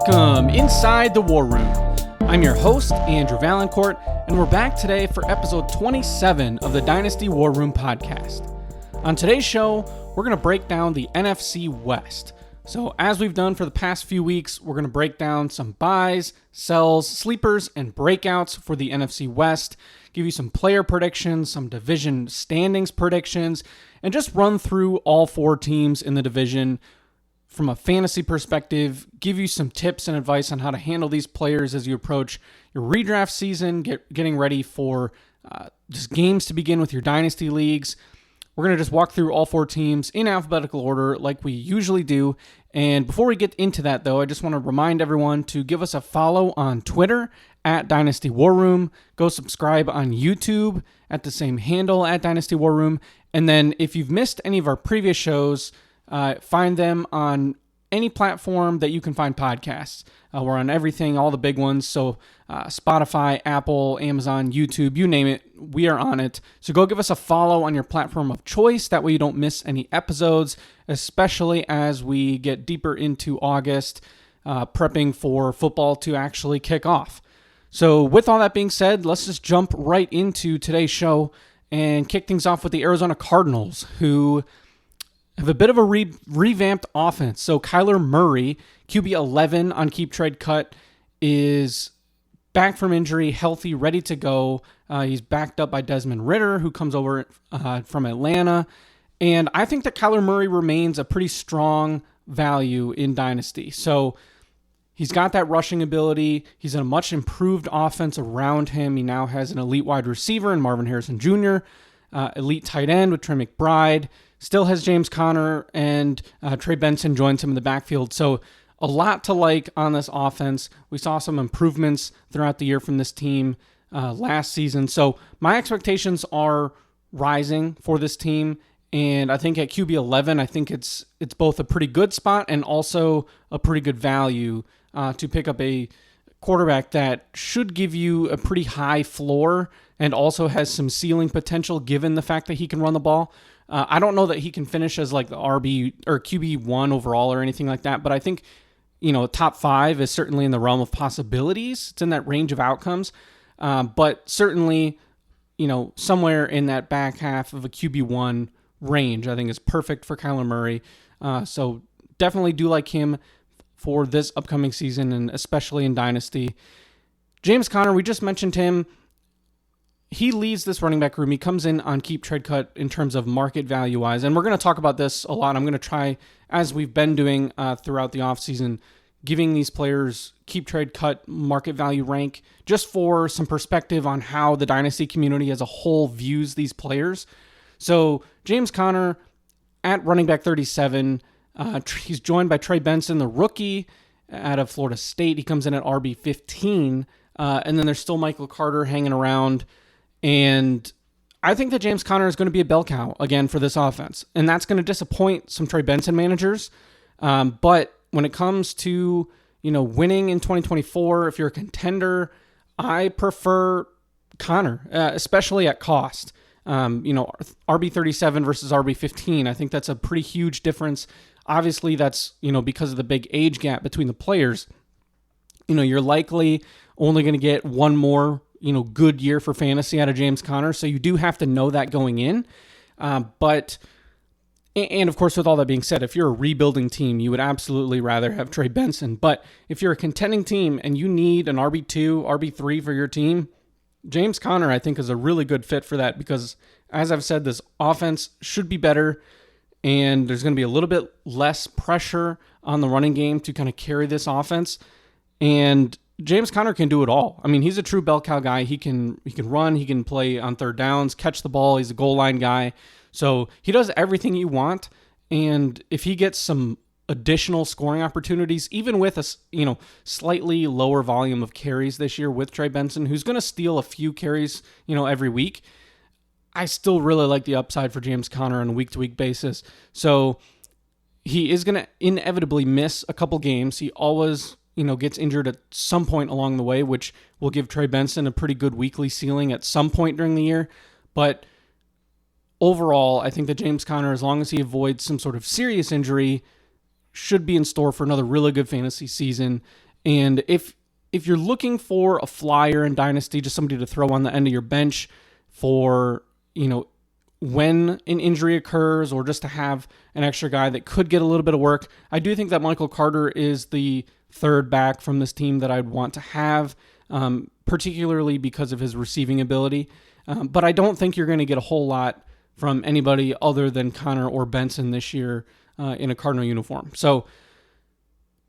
Welcome inside the War Room. I'm your host, Andrew Valancourt, and we're back today for episode 27 of the Dynasty War Room podcast. On today's show, we're going to break down the NFC West. So as we've done for the past few weeks, we're going to break down some buys, sells, sleepers, and breakouts for the NFC West, give you some player predictions, some division standings predictions, and just run through all four teams in the division from a fantasy perspective, give you some tips and advice on how to handle these players as you approach your redraft season, getting ready for just games to begin with your dynasty leagues. We're going to just walk through all four teams in alphabetical order like we usually do. And before we get into that, though, I just want to remind everyone to give us a follow on Twitter at Dynasty War Room. Go subscribe on YouTube at the same handle at Dynasty War Room. And then if you've missed any of our previous shows, find them on any platform that you can find podcasts. We're on everything, all the big ones. So Spotify, Apple, Amazon, YouTube, you name it, we are on it. So go give us a follow on your platform of choice. That way you don't miss any episodes, especially as we get deeper into August, prepping for football to actually kick off. So with all that being said, let's just jump right into today's show and kick things off with the Arizona Cardinals, who have a bit of a revamped offense. So Kyler Murray, QB 11 on Keep Trade Cut, is back from injury, healthy, ready to go. He's backed up by Desmond Ridder, who comes over from Atlanta. And I think that Kyler Murray remains a pretty strong value in Dynasty. So he's got that rushing ability. He's in a much improved offense around him. He now has an elite wide receiver in Marvin Harrison Jr., elite tight end with Trey McBride, still has James Conner, and Trey Benson joins him in the backfield. So a lot to like on this offense. We saw some improvements throughout the year from this team last season. So my expectations are rising for this team. And I think at QB 11, I think it's both a pretty good spot and also a pretty good value to pick up a quarterback that should give you a pretty high floor and also has some ceiling potential given the fact that he can run the ball. I don't know that he can finish as like the RB or QB1 overall or anything like that, but I think, top 5 is certainly in the realm of possibilities. It's in that range of outcomes, but certainly, somewhere in that back half of a QB1 range, I think is perfect for Kyler Murray. So definitely do like him for this upcoming season, and especially in Dynasty. James Conner, we just mentioned him. He leads this running back room. He comes in on Keep Trade Cut in terms of market value-wise, and we're going to talk about this a lot. I'm going to try, as we've been doing throughout the offseason, giving these players Keep Trade Cut market value rank just for some perspective on how the Dynasty community as a whole views these players. So James Conner at running back 37, he's joined by Trey Benson, the rookie out of Florida State. He comes in at RB 15, and then there's still Michael Carter hanging around. And I think that James Conner is going to be a bell cow again for this offense. And that's going to disappoint some Trey Benson managers. But when it comes to, winning in 2024, if you're a contender, I prefer Conner, especially at cost. RB 37 versus RB 15. I think that's a pretty huge difference. Obviously, that's, because of the big age gap between the players. You're likely only going to get one more good year for fantasy out of James Conner. So you do have to know that going in. But of course, with all that being said, if you're a rebuilding team, you would absolutely rather have Trey Benson. But if you're a contending team and you need an RB2, RB3 for your team, James Conner, I think, is a really good fit for that because, as I've said, this offense should be better and there's going to be a little bit less pressure on the running game to kind of carry this offense. And James Conner can do it all. I mean, he's a true bell cow guy. He can run, he can play on third downs, catch the ball. He's a goal line guy. So he does everything you want. And if he gets some additional scoring opportunities, even with a slightly lower volume of carries this year with Trey Benson, who's going to steal a few carries every week, I still really like the upside for James Conner on a week-to-week basis. So he is going to inevitably miss a couple games. He always gets injured at some point along the way, which will give Trey Benson a pretty good weekly ceiling at some point during the year. But overall, I think that James Conner, as long as he avoids some sort of serious injury, should be in store for another really good fantasy season. And if you're looking for a flyer in Dynasty, just somebody to throw on the end of your bench for, when an injury occurs, or just to have an extra guy that could get a little bit of work, I do think that Michael Carter is the third back from this team that I'd want to have, particularly because of his receiving ability. But I don't think you're going to get a whole lot from anybody other than Connor or Benson this year in a Cardinal uniform. So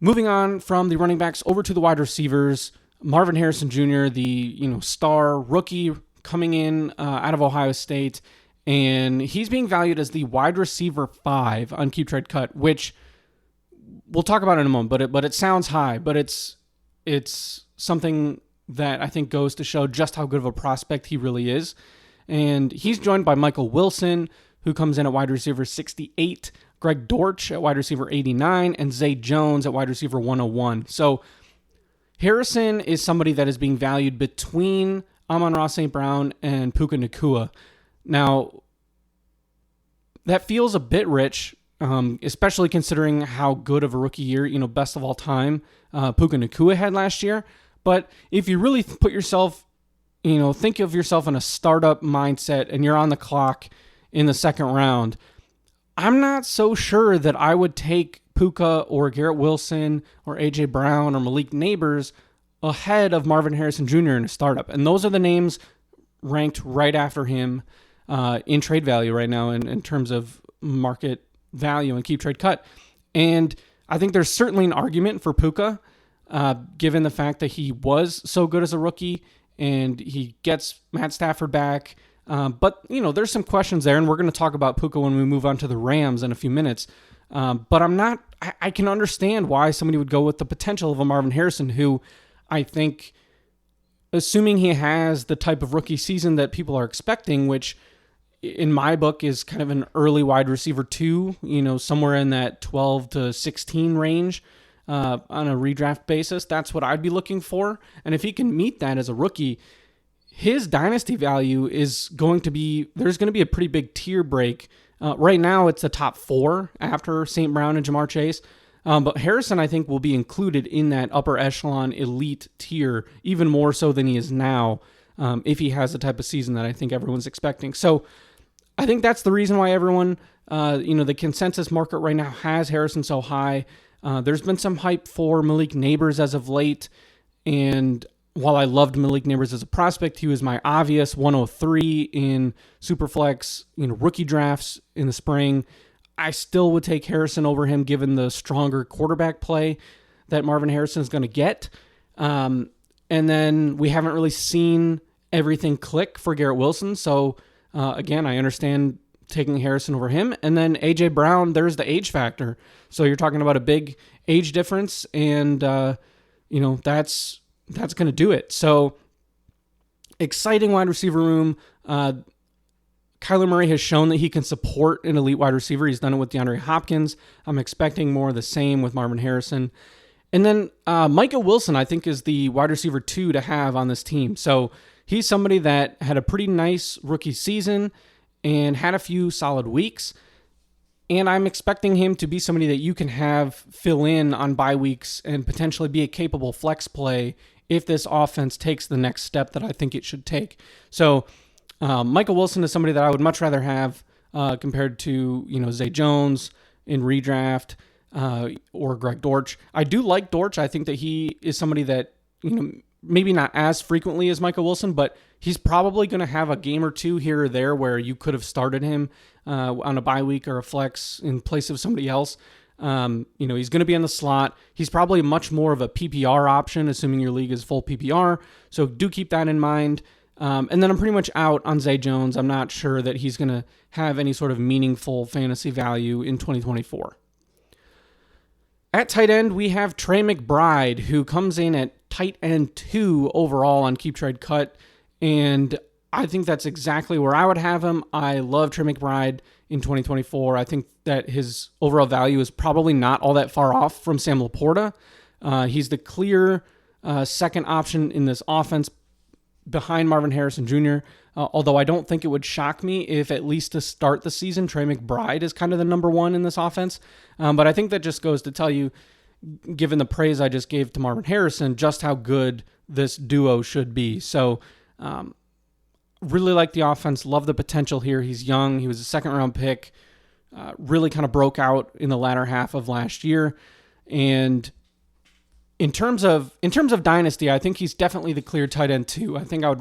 moving on from the running backs over to the wide receivers, Marvin Harrison Jr., the star rookie coming in out of Ohio State, and he's being valued as the wide receiver 5 on Keep Trade Cut, which we'll talk about in a moment. But it sounds high, but it's something that I think goes to show just how good of a prospect he really is. And he's joined by Michael Wilson, who comes in at wide receiver 68, Greg Dortch at wide receiver 89, and Zay Jones at wide receiver 101. So Harrison is somebody that is being valued between Amon-Ra St. Brown and Puka Nacua. Now, that feels a bit rich, especially considering how good of a rookie year, best of all time, Puka Nacua had last year. But if you really put yourself, think of yourself in a startup mindset and you're on the clock in the second round, I'm not so sure that I would take Puka or Garrett Wilson or A.J. Brown or Malik Neighbors ahead of Marvin Harrison Jr. in a startup. And those are the names ranked right after him in trade value right now in terms of market value and Keep Trade Cut. And I think there's certainly an argument for Puka, given the fact that he was so good as a rookie and he gets Matt Stafford back. But there's some questions there, and we're going to talk about Puka when we move on to the Rams in a few minutes. But I can understand why somebody would go with the potential of a Marvin Harrison, who I think, assuming he has the type of rookie season that people are expecting, which in my book is kind of an early wide receiver 2, somewhere in that 12 to 16 range on a redraft basis. That's what I'd be looking for. And if he can meet that as a rookie, his dynasty value is going to be, there's going to be a pretty big tier break. Right now it's the top 4 after St. Brown and Jamar Chase. But Harrison, I think, will be included in that upper echelon elite tier, even more so than he is now, if he has the type of season that I think everyone's expecting. So I think that's the reason why everyone, the consensus market right now has Harrison so high. There's been some hype for Malik Neighbors as of late, and while I loved Malik Neighbors as a prospect, he was my obvious 103 in Superflex, rookie drafts in the spring. I still would take Harrison over him given the stronger quarterback play that Marvin Harrison is going to get. And then we haven't really seen everything click for Garrett Wilson. So again, I understand taking Harrison over him. And then A.J. Brown, there's the age factor. So you're talking about a big age difference, and that's going to do it. So exciting wide receiver room. Kyler Murray has shown that he can support an elite wide receiver. He's done it with DeAndre Hopkins. I'm expecting more of the same with Marvin Harrison. And then Micah Wilson, I think, is the wide receiver 2 to have on this team. So he's somebody that had a pretty nice rookie season and had a few solid weeks. And I'm expecting him to be somebody that you can have fill in on bye weeks and potentially be a capable flex play if this offense takes the next step that I think it should take. So Michael Wilson is somebody that I would much rather have compared to, Zay Jones in redraft or Greg Dortch. I do like Dortch. I think that he is somebody that, maybe not as frequently as Michael Wilson, but he's probably going to have a game or two here or there where you could have started him on a bye week or a flex in place of somebody else. He's going to be in the slot. He's probably much more of a PPR option, assuming your league is full PPR. So do keep that in mind. And then I'm pretty much out on Zay Jones. I'm not sure that he's going to have any sort of meaningful fantasy value in 2024. At tight end, we have Trey McBride, who comes in at tight end 2 overall on Keep Trade Cut. And I think that's exactly where I would have him. I love Trey McBride in 2024. I think that his overall value is probably not all that far off from Sam Laporta. He's the clear second option in this offense behind Marvin Harrison Jr., although I don't think it would shock me if at least to start the season, Trey McBride is kind of the number 1 in this offense. But I think that just goes to tell you, given the praise I just gave to Marvin Harrison, just how good this duo should be. So really like the offense, love the potential here. He's young. He was a second-round pick, really kind of broke out in the latter half of last year. And in terms of Dynasty, I think he's definitely the clear tight end too. I think I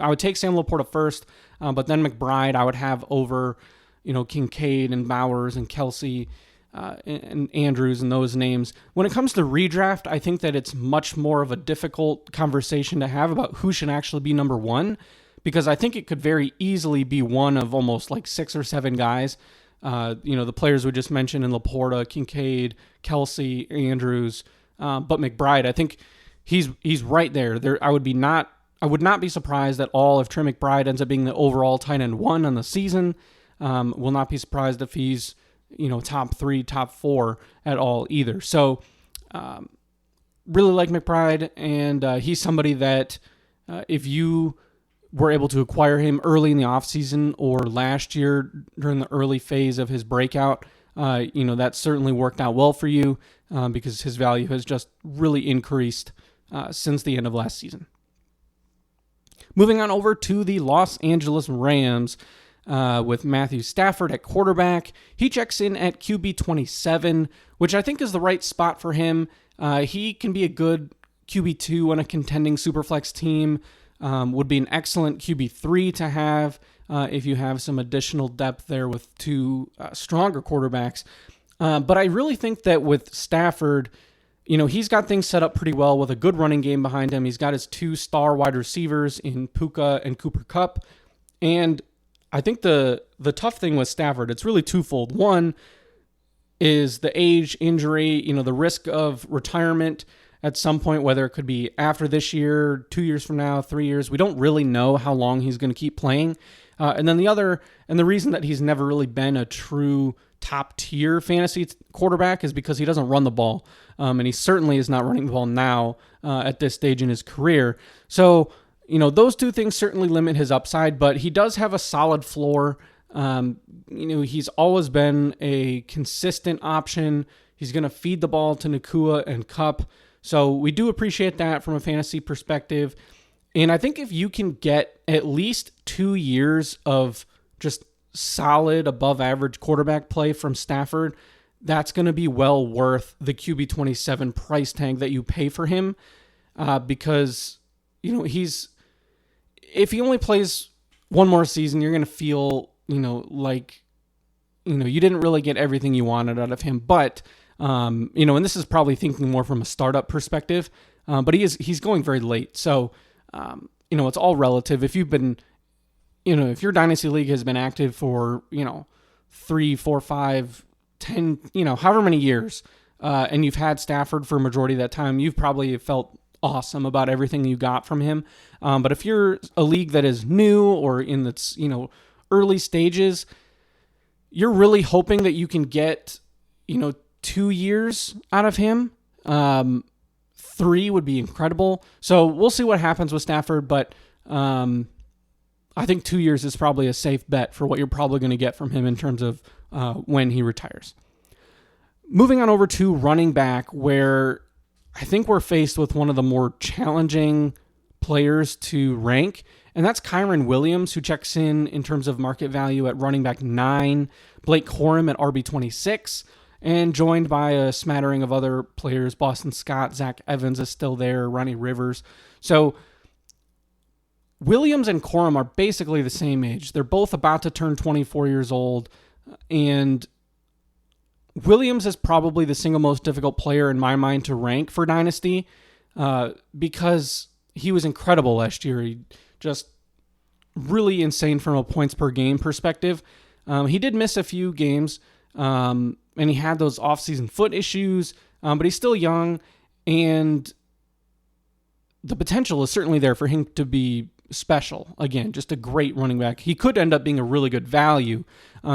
would take Sam Laporta first, but then McBride I would have over, Kincaid and Bowers and Kelsey and Andrews and those names. When it comes to redraft, I think that it's much more of a difficult conversation to have about who should actually be number one, because I think it could very easily be one of almost like 6 or 7 guys. The players we just mentioned in Laporta, Kincaid, Kelsey, Andrews. But McBride, I think he's right there. I would not be surprised at all if Trey McBride ends up being the overall tight end 1 on the season. Will not be surprised if he's, top 3, top 4 at all either. So, really like McBride, and he's somebody that if you were able to acquire him early in the offseason or last year during the early phase of his breakout, that certainly worked out well for you because his value has just really increased since the end of last season. Moving on over to the Los Angeles Rams with Matthew Stafford at quarterback. He checks in at QB 27, which I think is the right spot for him. He can be a good QB2 on a contending Superflex team. Would be an excellent QB3 to have if you have some additional depth there with 2 stronger quarterbacks. But I really think that with Stafford, he's got things set up pretty well with a good running game behind him. He's got his 2 star wide receivers in Puka and Cooper Kupp. And I think the tough thing with Stafford, it's really twofold. One is the age, injury, the risk of retirement at some point, whether it could be after this year, 2 years from now, 3 years. We don't really know how long he's going to keep playing. And then the reason that he's never really been a true top tier fantasy quarterback is because he doesn't run the ball. And he certainly is not running the ball now at this stage in his career. So, those 2 things certainly limit his upside, but he does have a solid floor. He's always been a consistent option. He's going to feed the ball to Nakua and Kupp. So we do appreciate that from a fantasy perspective. And I think if you can get at least 2 years of just solid above average quarterback play from Stafford, that's going to be well worth the QB 27 price tag that you pay for him. Because, if he only plays one more season, you're going to feel, like, you didn't really get everything you wanted out of him. But, and this is probably thinking more from a startup perspective, but he's going very late. So, it's all relative. If you've been, if your Dynasty League has been active for, 3, 4, 5, 10, however many years, and you've had Stafford for a majority of that time, you've probably felt awesome about everything you got from him. But if you're a league that is new or in its, early stages, you're really hoping that you can get, 2 years out of him. 3 would be incredible. So we'll see what happens with Stafford, but I think 2 years is probably a safe bet for what you're probably going to get from him in terms of when he retires. Moving on over to running back, where I think we're faced with one of the more challenging players to rank, and that's Kyren Williams, who checks in terms of market value at running back 9, Blake Corum at RB 26, and joined by a smattering of other players. Boston Scott, Zach Evans is still there, Ronnie Rivers. So Williams and Corum are basically the same age. They're both about to turn 24 years old, and Williams is probably the single most difficult player in my mind to rank for Dynasty because he was incredible last year. He just really insane from a points per game perspective. He did miss a few games, and he had those off-season foot issues, but he's still young, and the potential is certainly there for him to be special. Again, just a great running back. He could end up being a really good value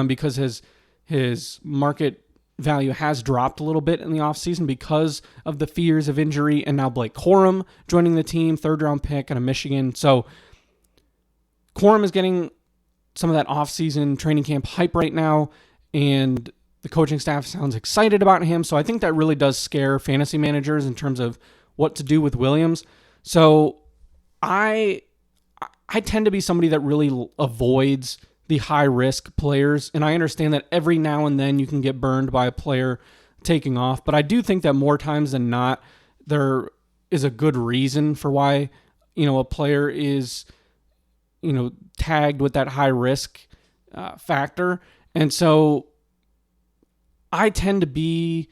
because his market value has dropped a little bit in the offseason because of the fears of injury, and now Blake Corum joining the team, 3rd-round pick out of Michigan. So Corum is getting some of that offseason training camp hype right now, and The coaching staff sounds excited about him. So I think that really does scare fantasy managers in terms of what to do with Williams. So I tend to be somebody that really avoids the high risk players. And I understand that every now and then you can get burned by a player taking off. But I do think that more times than not, there is a good reason for why, a player is, tagged with that high risk factor. And so I tend to be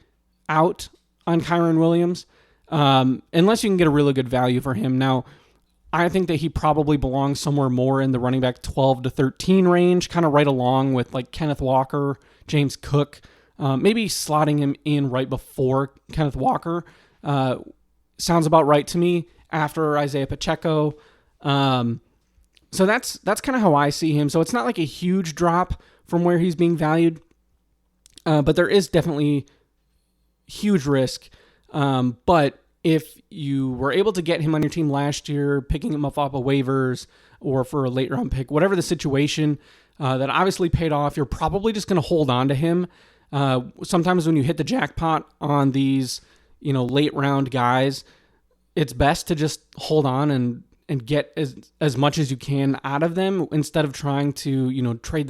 out on Kyren Williams unless you can get a really good value for him. Now, I think that he probably belongs somewhere more in the running back 12 to 13 range, kind of right along with like Kenneth Walker, James Cook, maybe slotting him in right before Kenneth Walker. Sounds about right to me after Isaiah Pacheco. So that's kind of how I see him. So it's not like a huge drop from where he's being valued, but there is definitely huge risk. But if you were able to get him on your team last year, picking him up off of waivers or for a late round pick, whatever the situation, that obviously paid off, you're probably just going to hold on to him. Sometimes when you hit the jackpot on these, late round guys, it's best to just hold on and get as much as you can out of them instead of trying to, trade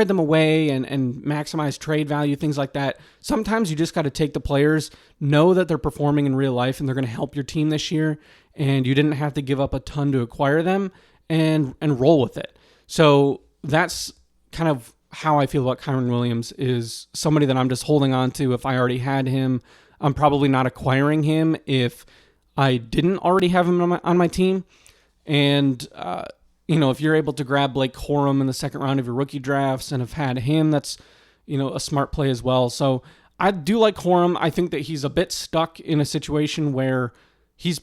them away and maximize trade value, things like that. Sometimes you just got to take the players, know that they're performing in real life and they're going to help your team this year, and you didn't have to give up a ton to acquire them, and roll with it. So that's kind of how I feel about Kyren Williams, is somebody that I'm just holding on to. If I already had him, I'm probably not acquiring him if I didn't already have him on my team. And, if you're able to grab Blake Corum in the second round of your rookie drafts and have had him, that's, a smart play as well. So I do like Corum. I think that he's a bit stuck in a situation where he's,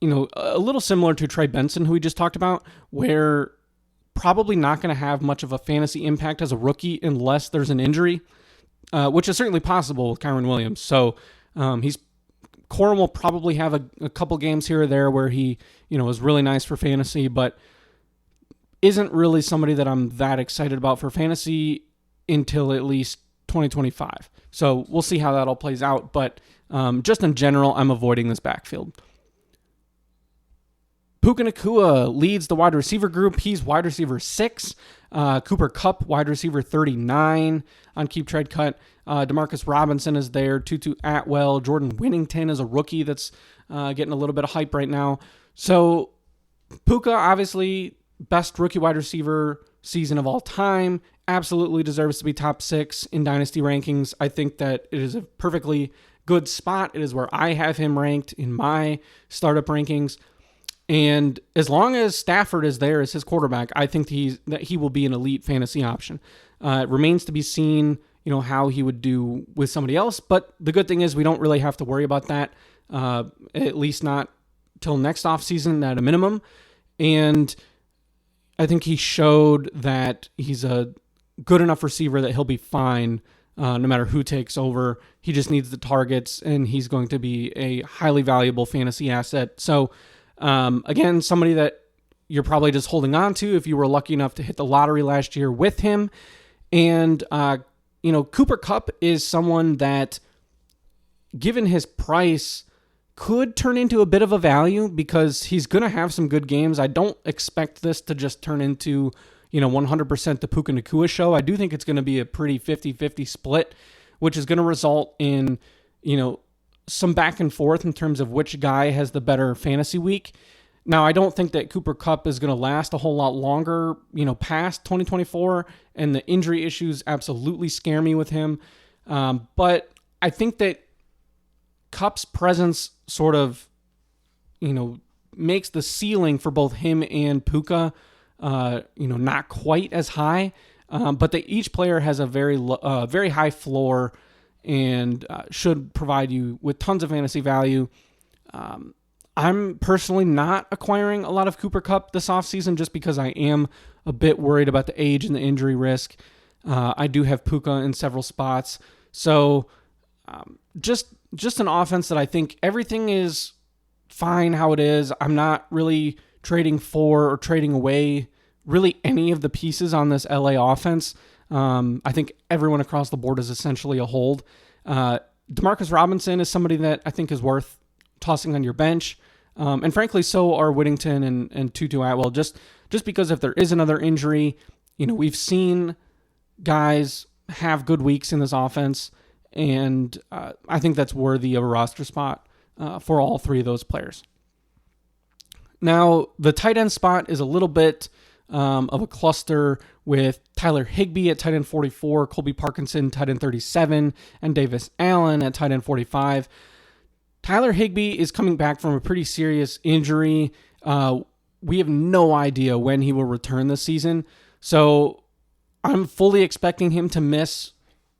a little similar to Trey Benson, who we just talked about, where probably not going to have much of a fantasy impact as a rookie unless there's an injury, which is certainly possible with Kyren Williams. So Corum will probably have a couple games here or there where he, is really nice for fantasy, but isn't really somebody that I'm that excited about for fantasy until at least 2025. So we'll see how that all plays out. But just in general, I'm avoiding this backfield. Puka Nacua leads the wide receiver group. He's wide receiver 6. Cooper Kupp, wide receiver 39 on Keep Trade Cut. Demarcus Robinson is there. Tutu Atwell. Jordan Whittington is a rookie that's getting a little bit of hype right now. So Puka, obviously, best rookie wide receiver season of all time. Absolutely deserves to be top 6 in Dynasty rankings. I think that it is a perfectly good spot. It is where I have him ranked in my startup rankings. And as long as Stafford is there as his quarterback, I think that he will be an elite fantasy option. It remains to be seen, how he would do with somebody else. But the good thing is we don't really have to worry about that, at least not till next offseason at a minimum. And I think he showed that he's a good enough receiver that he'll be fine no matter who takes over. He just needs the targets, and he's going to be a highly valuable fantasy asset. So, again, somebody that you're probably just holding on to if you were lucky enough to hit the lottery last year with him. And, Cooper Kupp is someone that, given his price, could turn into a bit of a value because he's going to have some good games. I don't expect this to just turn into, 100% the Puka Nacua show. I do think it's going to be a pretty 50-50 split, which is going to result in, some back and forth in terms of which guy has the better fantasy week. Now, I don't think that Cooper Kupp is going to last a whole lot longer, past 2024, and the injury issues absolutely scare me with him. But I think that Kupp's presence sort of, makes the ceiling for both him and Puka, not quite as high. But each player has a very high floor and should provide you with tons of fantasy value. I'm personally not acquiring a lot of Cooper Kupp this offseason just because I am a bit worried about the age and the injury risk. I do have Puka in several spots. So just an offense that I think everything is fine how it is. I'm not really trading for or trading away really any of the pieces on this LA offense. I think everyone across the board is essentially a hold. Demarcus Robinson is somebody that I think is worth tossing on your bench. And frankly, so are Whittington and Tutu Atwell, just because if there is another injury, we've seen guys have good weeks in this offense, and I think that's worthy of a roster spot for all three of those players. Now, the tight end spot is a little bit of a cluster with Tyler Higbee at tight end 44, Colby Parkinson, tight end 37, and Davis Allen at tight end 45. Tyler Higbee is coming back from a pretty serious injury. We have no idea when he will return this season, so I'm fully expecting him to miss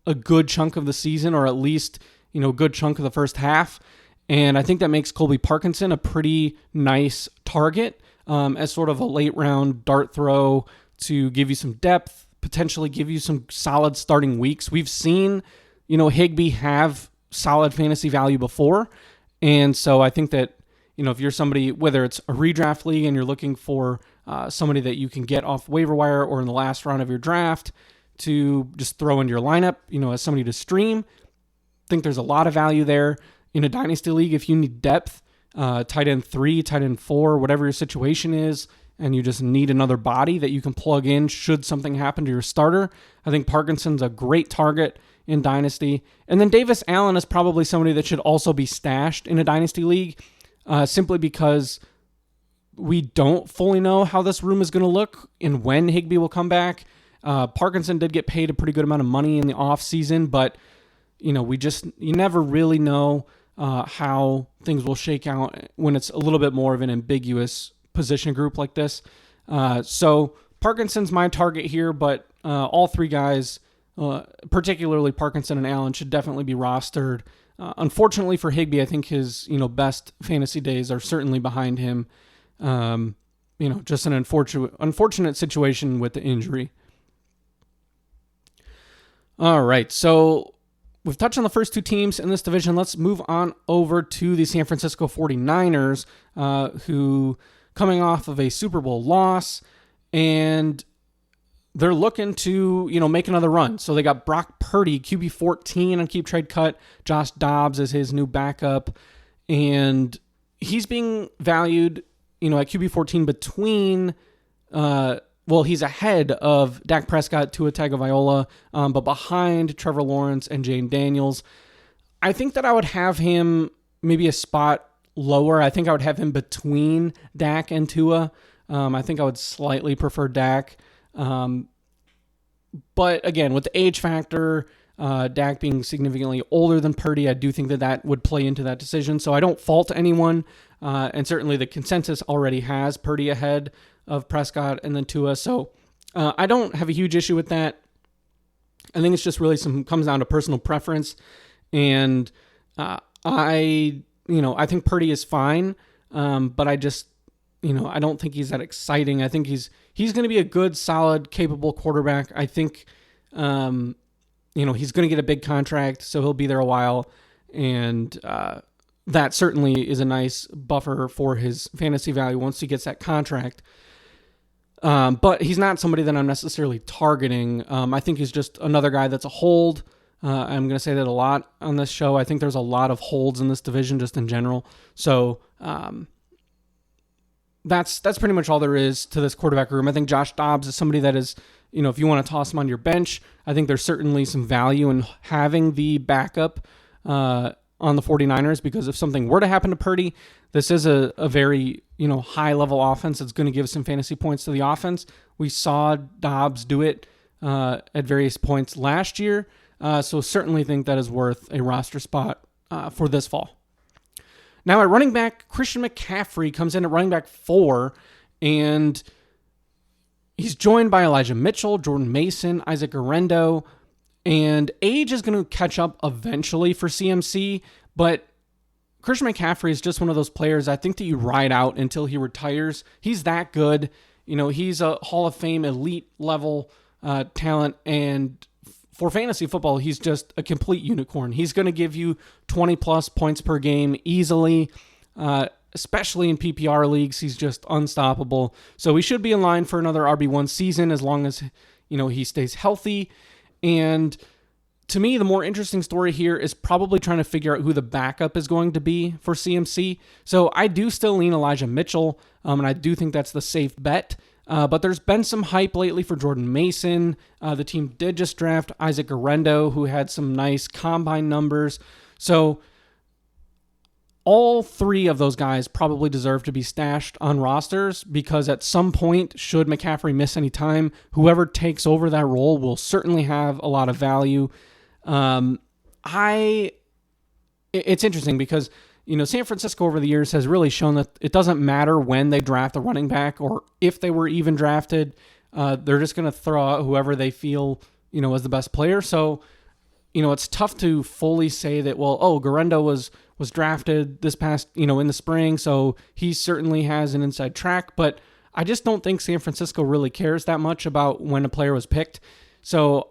a good chunk of the season, or at least, a good chunk of the first half. And I think that makes Colby Parkinson a pretty nice target as sort of a late round dart throw to give you some depth, potentially give you some solid starting weeks. We've seen, Higbee have solid fantasy value before. And so I think that, if you're somebody, whether it's a redraft league and you're looking for somebody that you can get off waiver wire or in the last round of your draft to just throw into your lineup, as somebody to stream, I think there's a lot of value there. In a dynasty league, if you need depth, tight end 3, tight end 4, whatever your situation is, and you just need another body that you can plug in should something happen to your starter, I think Parkinson's a great target in dynasty. And then Davis Allen is probably somebody that should also be stashed in a dynasty league, simply because we don't fully know how this room is going to look and when Higbee will come back. Parkinson did get paid a pretty good amount of money in the offseason, but you never really know how things will shake out when it's a little bit more of an ambiguous position group like this. So Parkinson's my target here, but all three guys, particularly Parkinson and Allen, should definitely be rostered. Unfortunately for Higbee, I think his best fantasy days are certainly behind him. Just an unfortunate situation with the injury. All right, so we've touched on the first two teams in this division. Let's move on over to the San Francisco 49ers, who coming off of a Super Bowl loss, and they're looking to, make another run. So they got Brock Purdy, QB 14 on keep trade cut. Josh Dobbs is his new backup, and he's being valued, at QB 14 between, he's ahead of Dak Prescott, Tua Tagovailoa, but behind Trevor Lawrence and Jane Daniels. I think that I would have him maybe a spot lower. I think I would have him between Dak and Tua. I think I would slightly prefer Dak. But again, with the age factor, Dak being significantly older than Purdy, I do think that would play into that decision. So I don't fault anyone. And certainly the consensus already has Purdy ahead of Prescott and then Tua. So I don't have a huge issue with that. I think it's just really comes down to personal preference. And I think Purdy is fine. But I just, I don't think he's that exciting. I think he's going to be a good, solid, capable quarterback. I think, he's going to get a big contract, so he'll be there a while. And that certainly is a nice buffer for his fantasy value once he gets that contract. But he's not somebody that I'm necessarily targeting. I think he's just another guy that's a hold. I'm going to say that a lot on this show. I think there's a lot of holds in this division just in general. So that's pretty much all there is to this quarterback room. I think Josh Dobbs is somebody that is, if you want to toss him on your bench, I think there's certainly some value in having the backup on the 49ers, because if something were to happen to Purdy, this is a very, high-level offense that's going to give some fantasy points to the offense. We saw Dobbs do it at various points last year, so certainly think that is worth a roster spot for this fall. Now at running back, Christian McCaffrey comes in at running back 4, and he's joined by Elijah Mitchell, Jordan Mason, Isaac Orendo, and age is going to catch up eventually for CMC, but Christian McCaffrey is just one of those players I think that you ride out until he retires. He's that good. He's a Hall of Fame elite level talent, and for fantasy football, he's just a complete unicorn. He's going to give you 20 plus points per game easily, especially in PPR leagues. He's just unstoppable. So we should be in line for another RB1 season as long as he stays healthy. And to me, the more interesting story here is probably trying to figure out who the backup is going to be for CMC. So I do still lean Elijah Mitchell, and I do think that's the safe bet. But there's been some hype lately for Jordan Mason. The team did just draft Isaac Guerrero, who had some nice combine numbers. So all three of those guys probably deserve to be stashed on rosters, because at some point, should McCaffrey miss any time, whoever takes over that role will certainly have a lot of value. It's interesting because, San Francisco over the years has really shown that it doesn't matter when they draft a running back or if they were even drafted. They're just going to throw out whoever they feel, is the best player. So, it's tough to fully say that, Guerrero was drafted this past, in the spring, so he certainly has an inside track, but I just don't think San Francisco really cares that much about when a player was picked. So,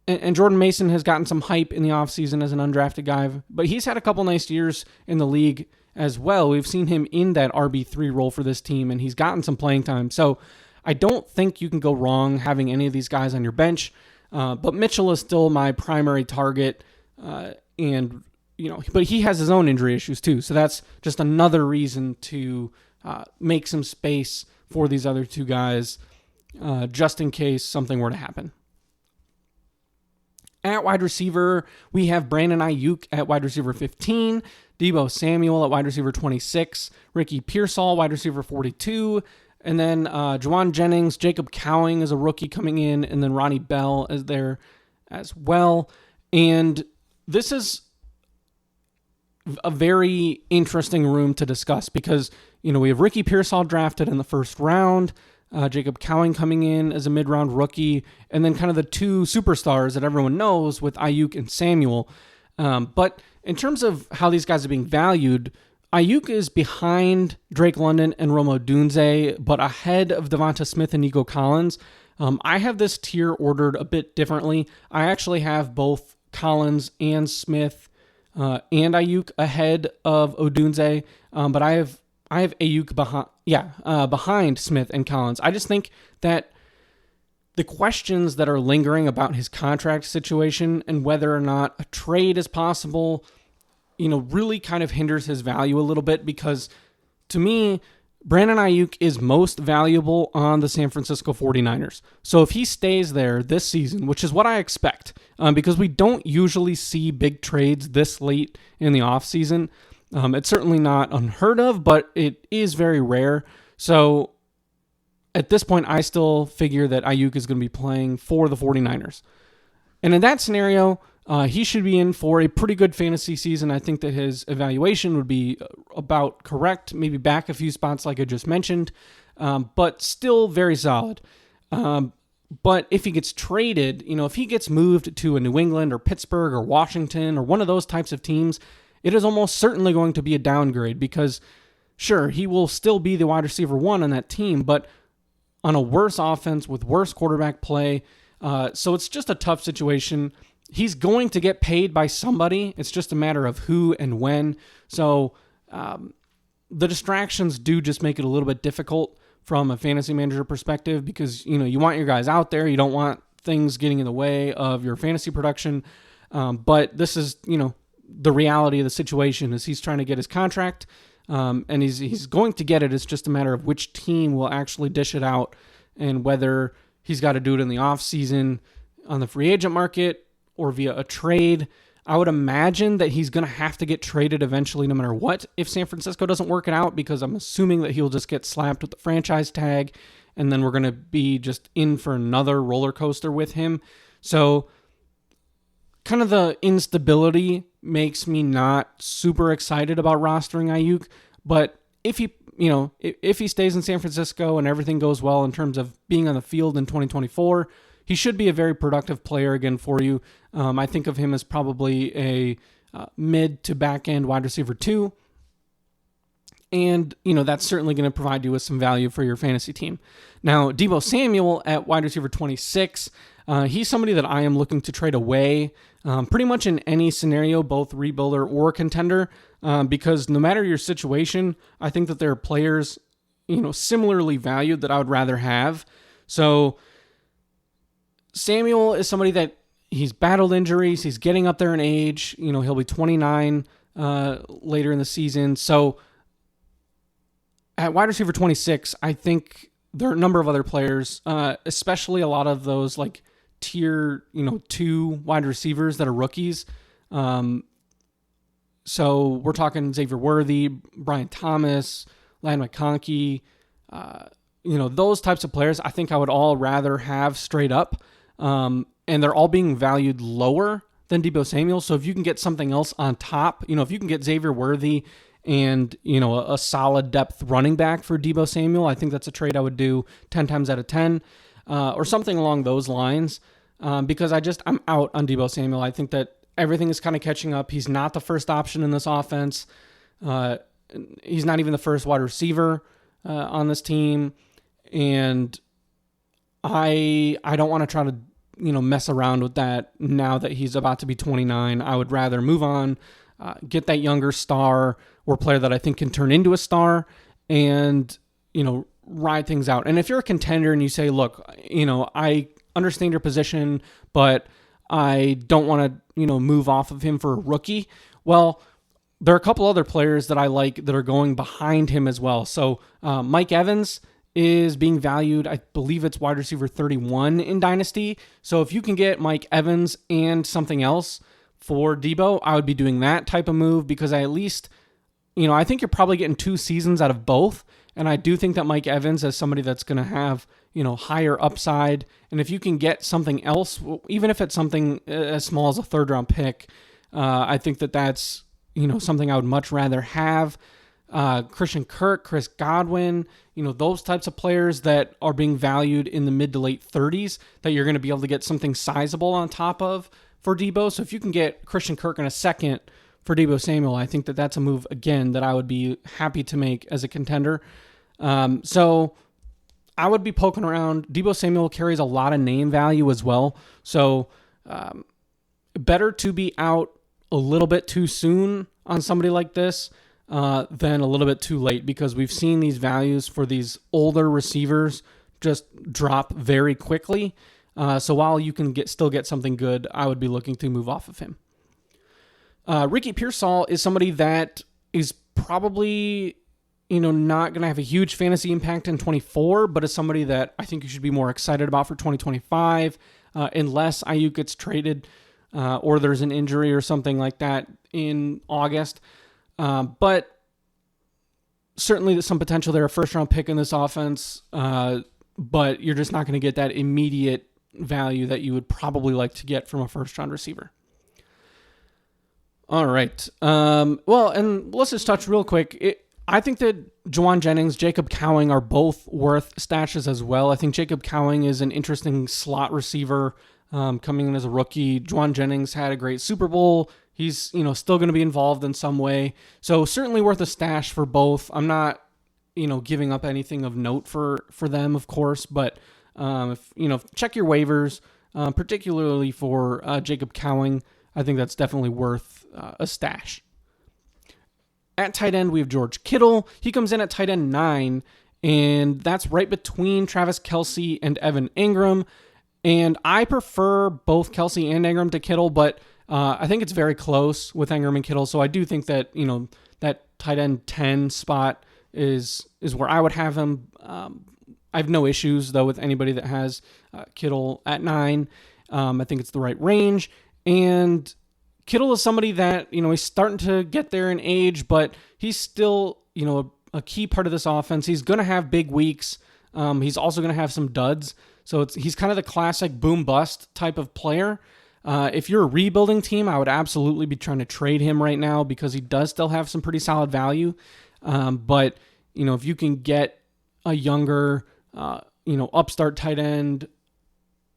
and Jordan Mason has gotten some hype in the offseason as an undrafted guy, but he's had a couple nice years in the league as well. We've seen him in that RB3 role for this team, and he's gotten some playing time. So I don't think you can go wrong having any of these guys on your bench, but Mitchell is still my primary target, but he has his own injury issues too, so that's just another reason to make some space for these other two guys, just in case something were to happen. At wide receiver, we have Brandon Ayuk at wide receiver 15, Deebo Samuel at wide receiver 26, Ricky Pearsall, wide receiver 42, and then Juwan Jennings, Jacob Cowing is a rookie coming in, and then Ronnie Bell is there as well. And this is a very interesting room to discuss because, we have Ricky Pearsall drafted in the first round, Jacob Cowing coming in as a mid-round rookie, and then kind of the two superstars that everyone knows with Ayuk and Samuel. But in terms of how these guys are being valued, Ayuk is behind Drake London and Rome Odunze, but ahead of Devonta Smith and Nico Collins. I have this tier ordered a bit differently. I actually have both Collins and Smith and Ayuk ahead of Odunze, but I have Ayuk behind Smith and Collins. I just think that the questions that are lingering about his contract situation and whether or not a trade is possible, really kind of hinders his value a little bit, because to me, Brandon Ayuk is most valuable on the San Francisco 49ers. So if he stays there this season, which is what I expect, because we don't usually see big trades this late in the offseason, it's certainly not unheard of, but it is very rare. So at this point, I still figure that Ayuk is going to be playing for the 49ers. And in that scenario, he should be in for a pretty good fantasy season. I think that his evaluation would be about correct, maybe back a few spots like I just mentioned, but still very solid. But if he gets traded, if he gets moved to a New England or Pittsburgh or Washington or one of those types of teams, it is almost certainly going to be a downgrade because, sure, he will still be the wide receiver one on that team, but on a worse offense with worse quarterback play. So it's just a tough situation. He's going to get paid by somebody. It's just a matter of who and when. So the distractions do just make it a little bit difficult from a fantasy manager perspective because, you want your guys out there. You don't want things getting in the way of your fantasy production. But this is, the reality of the situation is he's trying to get his contract, and he's going to get it. It's just a matter of which team will actually dish it out and whether he's got to do it in the offseason on the free agent market or via a trade. I would imagine that he's going to have to get traded eventually no matter what if San Francisco doesn't work it out, because I'm assuming that he'll just get slapped with the franchise tag and then we're going to be just in for another roller coaster with him. So kind of the instability makes me not super excited about rostering Ayuk, but if he stays in San Francisco and everything goes well in terms of being on the field in 2024, he should be a very productive player again for you. I think of him as probably a mid to back end wide receiver 2. And, that's certainly going to provide you with some value for your fantasy team. Now, Deebo Samuel at wide receiver 26, he's somebody that I am looking to trade away pretty much in any scenario, both rebuilder or contender, because no matter your situation, I think that there are players, similarly valued that I would rather have. So Samuel is somebody that he's battled injuries. He's getting up there in age. He'll be 29 later in the season. So at wide receiver 26, I think there are a number of other players, especially a lot of those like tier 2 wide receivers that are rookies. So we're talking Xavier Worthy, Brian Thomas, Lan McConkey, those types of players. I think I would all rather have straight up, and they're all being valued lower than Deebo Samuel. So if you can get something else on top, if you can get Xavier Worthy and a solid depth running back for Deebo Samuel, I think that's a trade I would do 10 times out of 10, or something along those lines. Because I'm out on Deebo Samuel. I think that everything is kind of catching up. He's not the first option in this offense. He's not even the first wide receiver on this team. And I don't want to try to, mess around with that now that he's about to be 29. I would rather move on, get that younger star or player that I think can turn into a star and, ride things out. And if you're a contender and you say, look, I understand your position, but I don't want to, move off of him for a rookie. Well, there are a couple other players that I like that are going behind him as well. So Mike Evans is being valued, I believe it's wide receiver 31 in Dynasty. So if you can get Mike Evans and something else for Deebo, I would be doing that type of move because I at least, I think you're probably getting 2 seasons out of both. And I do think that Mike Evans is somebody that's going to have, higher upside. And if you can get something else, even if it's something as small as a 3rd round pick, I think that that's, something I would much rather have. Christian Kirk, Chris Godwin, those types of players that are being valued in the mid to late 30s that you're going to be able to get something sizable on top of for Deebo. So if you can get Christian Kirk in a second for Deebo Samuel, I think that that's a move, again, that I would be happy to make as a contender. So I would be poking around. Deebo Samuel carries a lot of name value as well. So better to be out a little bit too soon on somebody like this than a little bit too late, because we've seen these values for these older receivers just drop very quickly. So while you can still get something good, I would be looking to move off of him. Ricky Pearsall is somebody that is probably, not going to have a huge fantasy impact in 24, but is somebody that I think you should be more excited about for 2025, unless Ayuk gets traded or there's an injury or something like that in August. But certainly there's some potential there, a 1st round pick in this offense, but you're just not going to get that immediate value that you would probably like to get from a 1st round receiver. All right. Well, and let's just touch real quick. I think that Juwan Jennings, Jacob Cowing are both worth stashes as well. I think Jacob Cowing is an interesting slot receiver coming in as a rookie. Juwan Jennings had a great Super Bowl. He's, still going to be involved in some way. So certainly worth a stash for both. I'm not, giving up anything of note for them, of course, but check your waivers, particularly for Jacob Cowing. I think that's definitely worth a stash. At tight end, we have George Kittle. He comes in at tight end 9, and that's right between Travis Kelce and Evan Ingram. And I prefer both Kelce and Ingram to Kittle, but I think it's very close with Ingram and Kittle. So I do think that, that tight end 10 spot is where I would have him. I have no issues, though, with anybody that has Kittle at 9. I think it's the right range. And Kittle is somebody that, he's starting to get there in age, but he's still, a key part of this offense. He's going to have big weeks. He's also going to have some duds. So he's kind of the classic boom-bust type of player. If you're a rebuilding team, I would absolutely be trying to trade him right now because he does still have some pretty solid value. But, if you can get a younger, upstart tight end,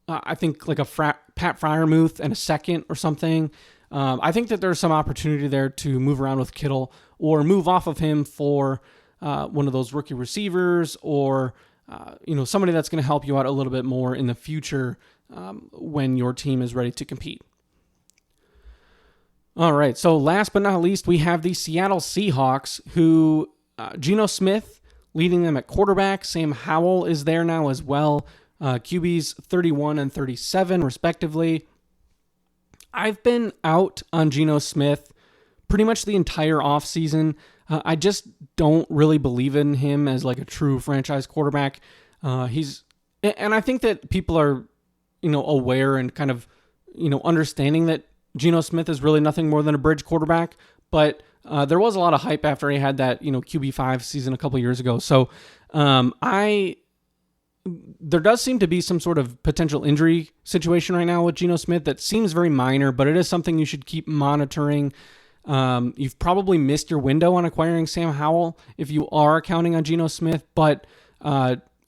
I think like a Pat Freiermuth and a second or something, I think that there's some opportunity there to move around with Kittle or move off of him for one of those rookie receivers or, somebody that's going to help you out a little bit more in the future when your team is ready to compete. All right, so last but not least, we have the Seattle Seahawks, who Geno Smith leading them at quarterback. Sam Howell is there now as well. QBs 31 and 37 respectively. I've been out on Geno Smith pretty much the entire offseason. I just don't really believe in him as like a true franchise quarterback. And I think that people are, aware and kind of, understanding that Geno Smith is really nothing more than a bridge quarterback. But there was a lot of hype after he had that, QB5 season a couple years ago. So there does seem to be some sort of potential injury situation right now with Geno Smith that seems very minor, but it is something you should keep monitoring. You've probably missed your window on acquiring Sam Howell if you are counting on Geno Smith, but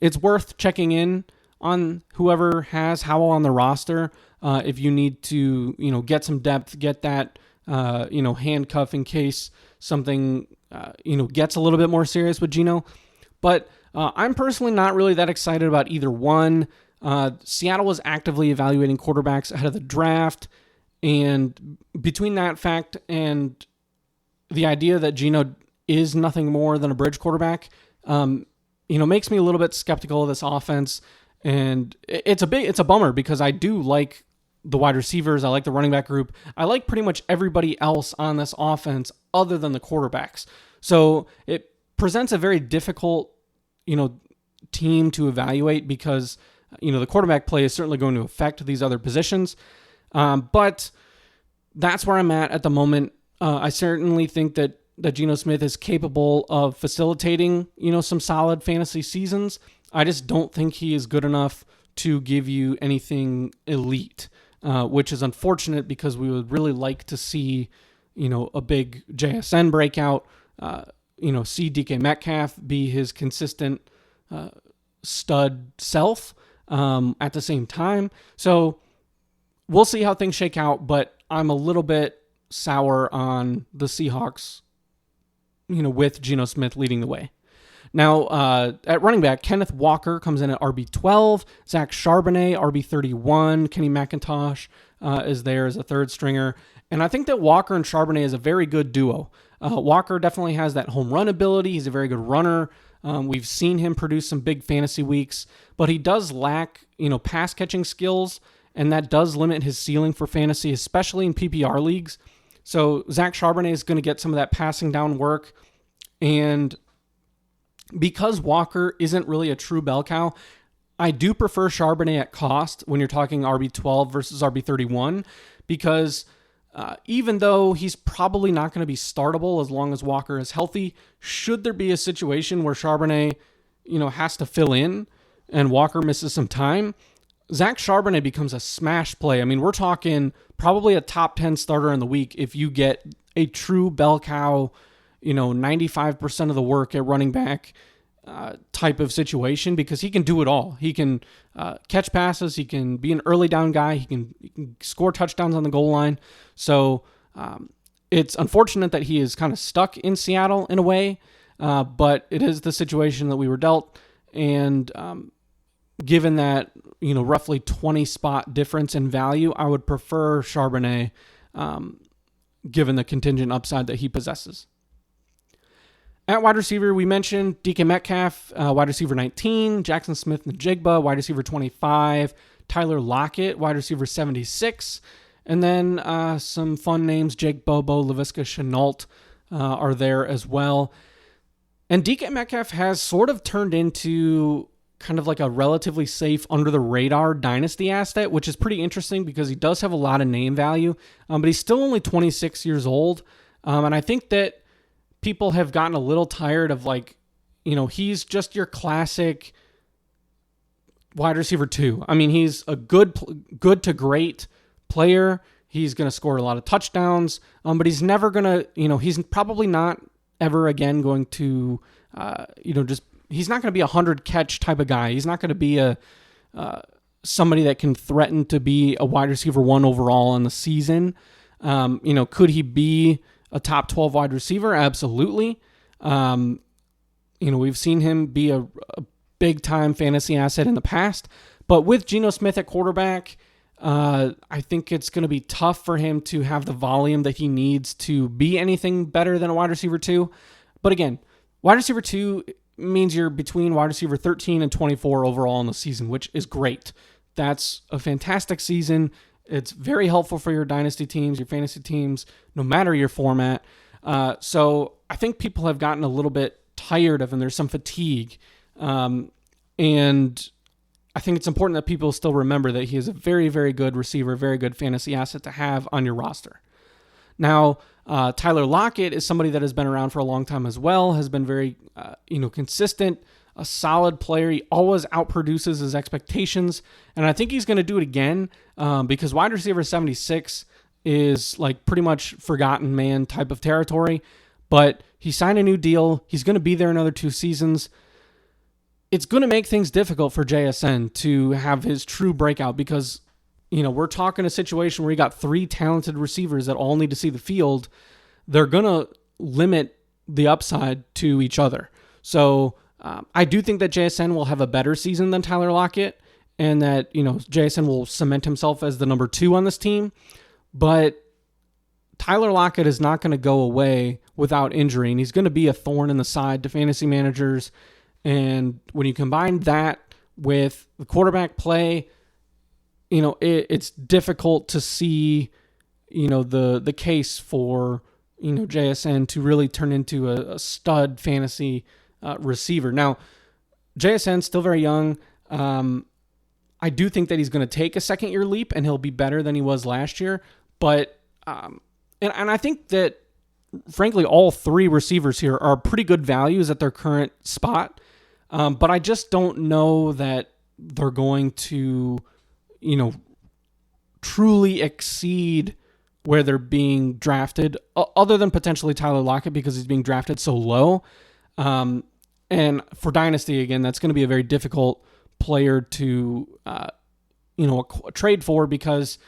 it's worth checking in on whoever has Howell on the roster if you need to, get some depth, get that, handcuff in case something, gets a little bit more serious with Geno. But I'm personally not really that excited about either one. Seattle was actively evaluating quarterbacks ahead of the draft. And between that fact and the idea that Geno is nothing more than a bridge quarterback, makes me a little bit skeptical of this offense. And it's a bummer because I do like the wide receivers. I like the running back group. I like pretty much everybody else on this offense other than the quarterbacks. So it presents a very difficult, team to evaluate because, the quarterback play is certainly going to affect these other positions. But that's where I'm at the moment. I certainly think that Geno Smith is capable of facilitating, some solid fantasy seasons. I just don't think he is good enough to give you anything elite, which is unfortunate because we would really like to see, a big JSN breakout, see DK Metcalf be his consistent stud self at the same time. So we'll see how things shake out, but I'm a little bit sour on the Seahawks, with Geno Smith leading the way. Now, at running back, Kenneth Walker comes in at RB12, Zach Charbonnet, RB31, Kenny McIntosh is there as a third stringer, and I think that Walker and Charbonnet is a very good duo. Walker definitely has that home run ability. He's a very good runner. We've seen him produce some big fantasy weeks, but he does lack, pass catching skills, and that does limit his ceiling for fantasy, especially in PPR leagues. So Zach Charbonnet is going to get some of that passing down work, and because Walker isn't really a true bell cow, I do prefer Charbonnet at cost when you're talking RB12 versus RB31, because even though he's probably not going to be startable as long as Walker is healthy, should there be a situation where Charbonnet, has to fill in and Walker misses some time, Zach Charbonnet becomes a smash play. I mean, we're talking probably a top 10 starter in the week if you get a true bell cow, 95% of the work at running back type of situation, because he can do it all. He can catch passes. He can be an early down guy. He can score touchdowns on the goal line. So it's unfortunate that he is kind of stuck in Seattle in a way, but it is the situation that we were dealt. And given that, roughly 20 spot difference in value, I would prefer Charbonnet given the contingent upside that he possesses. At wide receiver, we mentioned DK Metcalf, wide receiver 19, Jackson Smith-Njigba, wide receiver 25, Tyler Lockett, wide receiver 76, and then some fun names, Jake Bobo, Laviska Shenault are there as well. And DK Metcalf has sort of turned into kind of like a relatively safe under-the-radar dynasty asset, which is pretty interesting because he does have a lot of name value, but he's still only 26 years old, and I think that people have gotten a little tired of he's just your classic wide receiver 2. I mean, he's a good to great player. He's going to score a lot of touchdowns, but he's never going to, he's probably not ever again going to, he's not going to be a 100 catch type of guy. He's not going to be somebody that can threaten to be a wide receiver 1 overall in the season. Could he be a top 12 wide receiver? Absolutely. We've seen him be a big time fantasy asset in the past, but with Geno Smith at quarterback, I think it's going to be tough for him to have the volume that he needs to be anything better than a wide receiver 2. But again, wide receiver 2 means you're between wide receiver 13 and 24 overall in the season, which is great. That's a fantastic season. It's very helpful for your dynasty teams, your fantasy teams, no matter your format. So I think people have gotten a little bit tired of him. There's some fatigue. And I think it's important that people still remember that he is a very, very good receiver, very good fantasy asset to have on your roster. Now, Tyler Lockett is somebody that has been around for a long time as well, has been very, consistent, a solid player. He always outproduces his expectations, and I think he's going to do it again because wide receiver 76 is like pretty much forgotten man type of territory, but he signed a new deal. He's going to be there another 2 seasons. It's going to make things difficult for JSN to have his true breakout because, we're talking a situation where you got 3 talented receivers that all need to see the field. They're going to limit the upside to each other. So I do think that JSN will have a better season than Tyler Lockett and that, JSN will cement himself as the number 2 on this team. But Tyler Lockett is not going to go away without injury, and he's going to be a thorn in the side to fantasy managers. And when you combine that with the quarterback play, it's difficult to see, the case for, JSN to really turn into a stud fantasy receiver. Now, JSN's still very young. I do think that he's going to take a second-year leap, and he'll be better than he was last year. But and I think that, frankly, all 3 receivers here are pretty good values at their current spot. But I just don't know that they're going to, truly exceed where they're being drafted, other than potentially Tyler Lockett because he's being drafted so low. And for Dynasty, again, that's going to be a very difficult player to, trade for because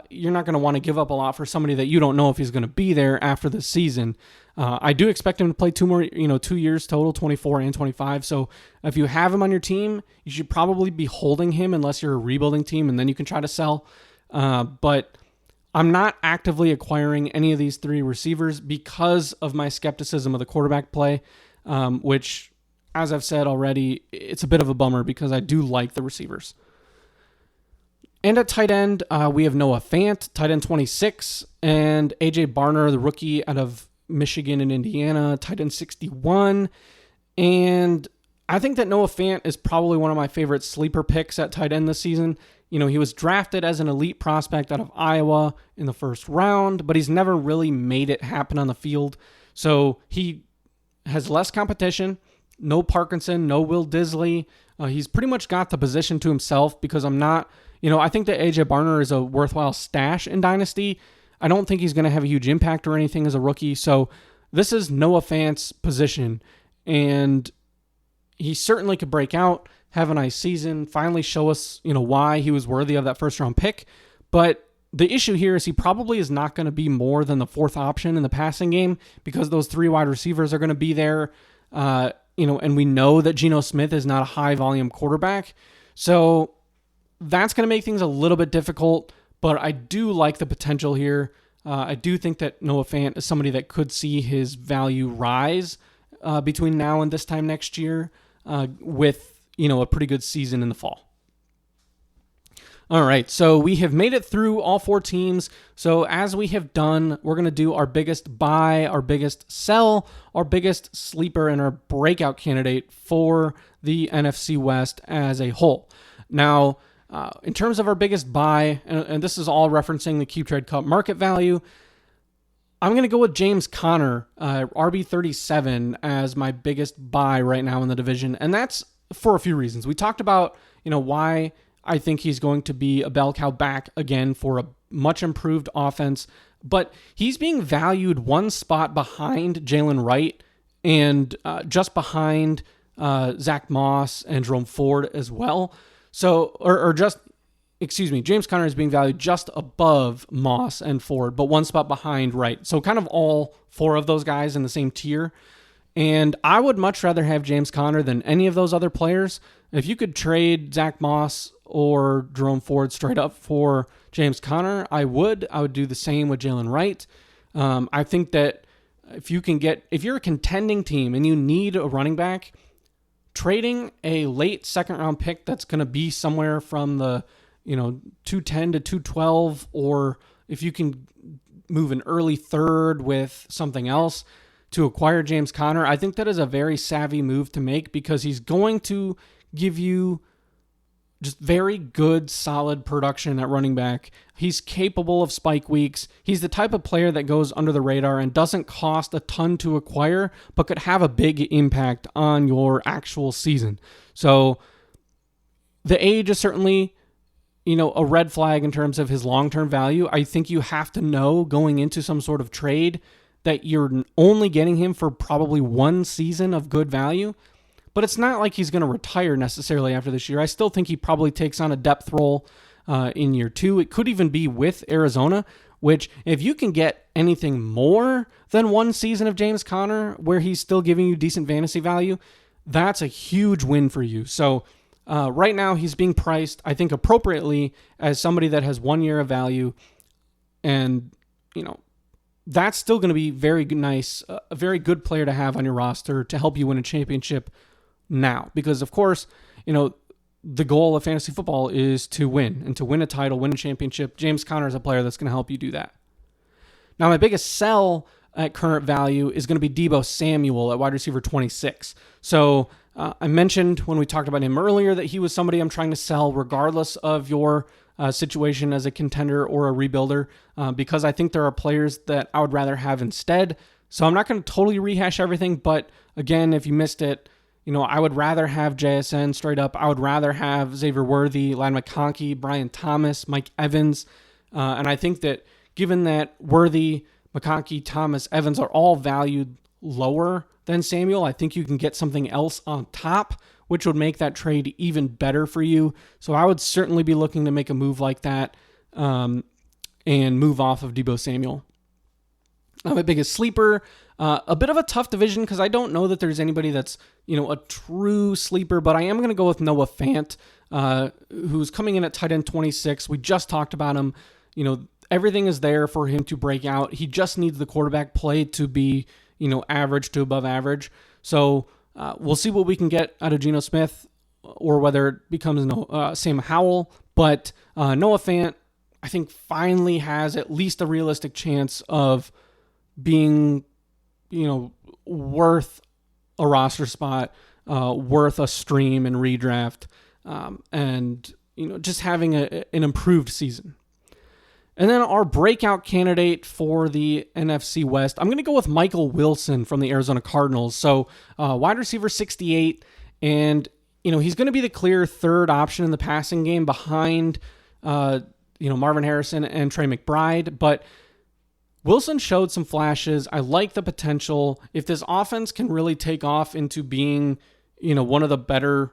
you're not going to want to give up a lot for somebody that you don't know if he's going to be there after the season. I do expect him to play 2 years total, 24 and 25. So if you have him on your team, you should probably be holding him unless you're a rebuilding team, and then you can try to sell. But I'm not actively acquiring any of these 3 receivers because of my skepticism of the quarterback play, which, as I've said already, it's a bit of a bummer because I do like the receivers. And at tight end, we have Noah Fant, tight end 26, and A.J. Barner, the rookie out of Michigan and Indiana, tight end 61. And I think that Noah Fant is probably one of my favorite sleeper picks at tight end this season. He was drafted as an elite prospect out of Iowa in the first round, but he's never really made it happen on the field. So he has less competition, no Parkinson, no Will Disley. He's pretty much got the position to himself because I think that A.J. Barner is a worthwhile stash in Dynasty. I don't think he's going to have a huge impact or anything as a rookie. So this is Noah Fant's position, and he certainly could break out, have a nice season, finally show us, why he was worthy of that first-round pick. But the issue here is he probably is not going to be more than the 4th option in the passing game because those 3 wide receivers are going to be there, and we know that Geno Smith is not a high-volume quarterback. So that's going to make things a little bit difficult, but I do like the potential here. I do think that Noah Fant is somebody that could see his value rise between now and this time next year with, a pretty good season in the fall. All right, so we have made it through all 4 teams. So as we have done, we're going to do our biggest buy, our biggest sell, our biggest sleeper, and our breakout candidate for the NFC West as a whole. Now, in terms of our biggest buy, and this is all referencing the Keep Trade Cup market value, I'm going to go with James Conner, RB37, as my biggest buy right now in the division. And that's for a few reasons. We talked about, why I think he's going to be a bell cow back again for a much improved offense. But he's being valued 1 spot behind Jalen Wright and just behind Zach Moss and Jerome Ford as well. So, James Conner is being valued just above Moss and Ford, but 1 spot behind Wright. So kind of all 4 of those guys in the same tier. And I would much rather have James Conner than any of those other players. If you could trade Zach Moss or Jerome Ford straight up for James Conner, I would. I would do the same with Jalen Wright. I think that if you're a contending team and you need a running back, trading a late second round pick that's going to be somewhere from the 210 to 212, or if you can move an early third with something else to acquire James Conner, I think that is a very savvy move to make, because he's going to give you just very good, solid production at running back. He's capable of spike weeks. He's the type of player that goes under the radar and doesn't cost a ton to acquire, but could have a big impact on your actual season. So the age is certainly, a red flag in terms of his long-term value. I think you have to know going into some sort of trade that you're only getting him for probably one season of good value. But it's not like he's going to retire necessarily after this year. I still think he probably takes on a depth role in year 2. It could even be with Arizona, which if you can get anything more than one season of James Conner where he's still giving you decent fantasy value, that's a huge win for you. So right now he's being priced, I think, appropriately as somebody that has 1 year of value. And, that's still going to be very nice, a very good player to have on your roster to help you win a championship now, because of course, the goal of fantasy football is to win, and to win a title, win a championship. James Conner is a player that's going to help you do that. Now, my biggest sell at current value is going to be Deebo Samuel at wide receiver 26. So I mentioned when we talked about him earlier that he was somebody I'm trying to sell regardless of your situation as a contender or a rebuilder, because I think there are players that I would rather have instead. So I'm not going to totally rehash everything, but again, if you missed it, I would rather have JSN straight up. I would rather have Xavier Worthy, Ladd McConkey, Brian Thomas, Mike Evans. And I think that given that Worthy, McConkey, Thomas, Evans are all valued lower than Samuel, I think you can get something else on top, which would make that trade even better for you. So I would certainly be looking to make a move like that and move off of Deebo Samuel. My biggest sleeper, a bit of a tough division because I don't know that there's anybody that's, a true sleeper, but I am going to go with Noah Fant, who's coming in at tight end 26. We just talked about him. Everything is there for him to break out. He just needs the quarterback play to be, average to above average. So we'll see what we can get out of Geno Smith, or whether it becomes Sam Howell. But Noah Fant, I think, finally has at least a realistic chance of being, worth a roster spot, worth a stream and redraft, and, just having an improved season. And then our breakout candidate for the NFC West, I'm going to go with Michael Wilson from the Arizona Cardinals. So wide receiver 68, and, he's going to be the clear third option in the passing game behind, Marvin Harrison and Trey McBride. But Wilson showed some flashes. I like the potential. If this offense can really take off into being, one of the better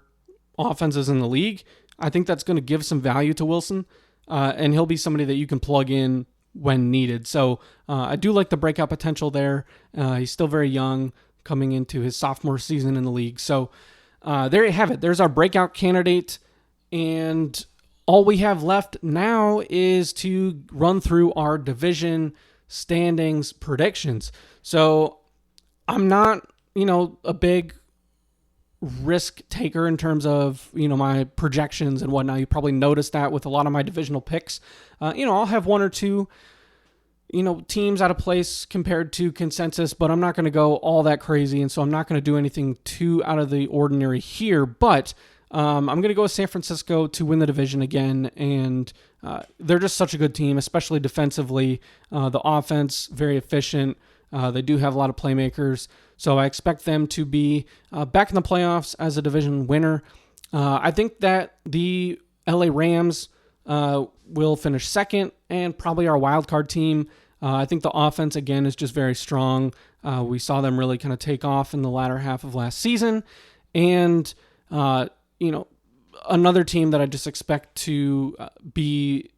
offenses in the league, I think that's going to give some value to Wilson. And he'll be somebody that you can plug in when needed. So I do like the breakout potential there. He's still very young, coming into his sophomore season in the league. So there you have it. There's our breakout candidate. And all we have left now is to run through our division standings predictions. So I'm not, a big risk taker in terms of, my projections and whatnot. You probably noticed that with a lot of my divisional picks. I'll have one or two, teams out of place compared to consensus, but I'm not going to go all that crazy. And so I'm not going to do anything too out of the ordinary here, but I'm going to go with San Francisco to win the division again. And they're just such a good team, especially defensively. The offense, very efficient. They do have a lot of playmakers. So I expect them to be back in the playoffs as a division winner. I think that the LA Rams will finish second and probably our wild card team. I think the offense, again, is just very strong. We saw them really kind of take off in the latter half of last season. And, another team that I just expect to be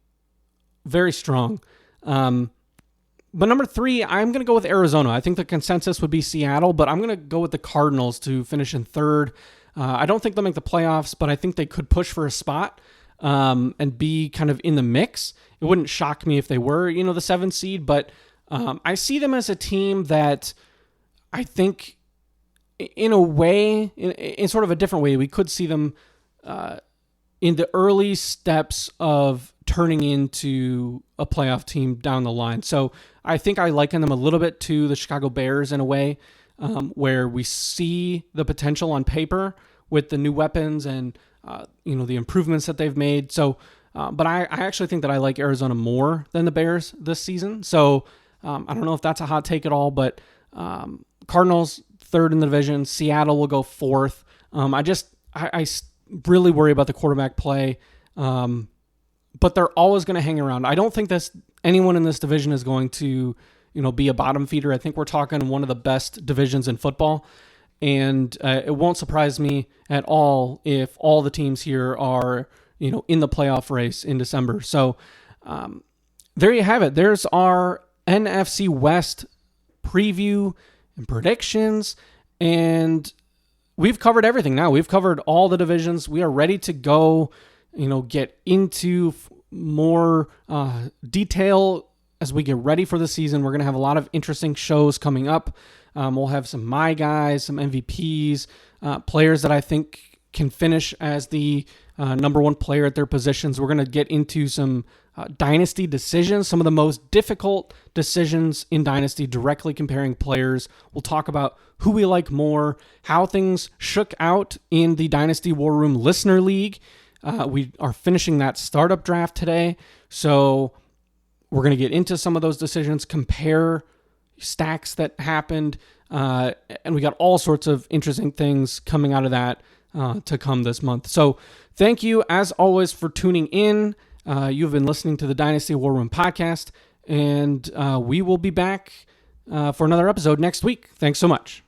very strong. But number 3, I'm going to go with Arizona. I think the consensus would be Seattle, but I'm going to go with the Cardinals to finish in third. I don't think they'll make the playoffs, but I think they could push for a spot and be kind of in the mix. It wouldn't shock me if they were, the 7th seed, but I see them as a team that I think in a way, in sort of a different way, we could see them in the early steps of turning into a playoff team down the line. So I think I liken them a little bit to the Chicago Bears in a way, where we see the potential on paper with the new weapons and the improvements that they've made. So, but I actually think that I like Arizona more than the Bears this season. So I don't know if that's a hot take at all, but Cardinals third in the division. Seattle will go fourth. I really worry about the quarterback play, but they're always going to hang around. I don't think anyone in this division is going to be a bottom feeder. I think we're talking one of the best divisions in football, and it won't surprise me at all if all the teams here are in the playoff race in December. So there you have it. There's our NFC West preview and predictions, and we've covered everything now. We've covered all the divisions. We are ready to go, get into more detail as we get ready for the season. We're going to have a lot of interesting shows coming up. We'll have some my guys, some MVPs, players that I think can finish as the number one player at their positions. We're going to get into some Dynasty decisions, some of the most difficult decisions in Dynasty, directly comparing players. We'll talk about who we like more, how things shook out in the Dynasty War Room Listener League. We are finishing that startup draft today, so we're going to get into some of those decisions, compare stacks that happened, and we got all sorts of interesting things coming out of that to come this month. So thank you, as always, for tuning in. You've been listening to the Dynasty War Room podcast, and we will be back for another episode next week. Thanks so much.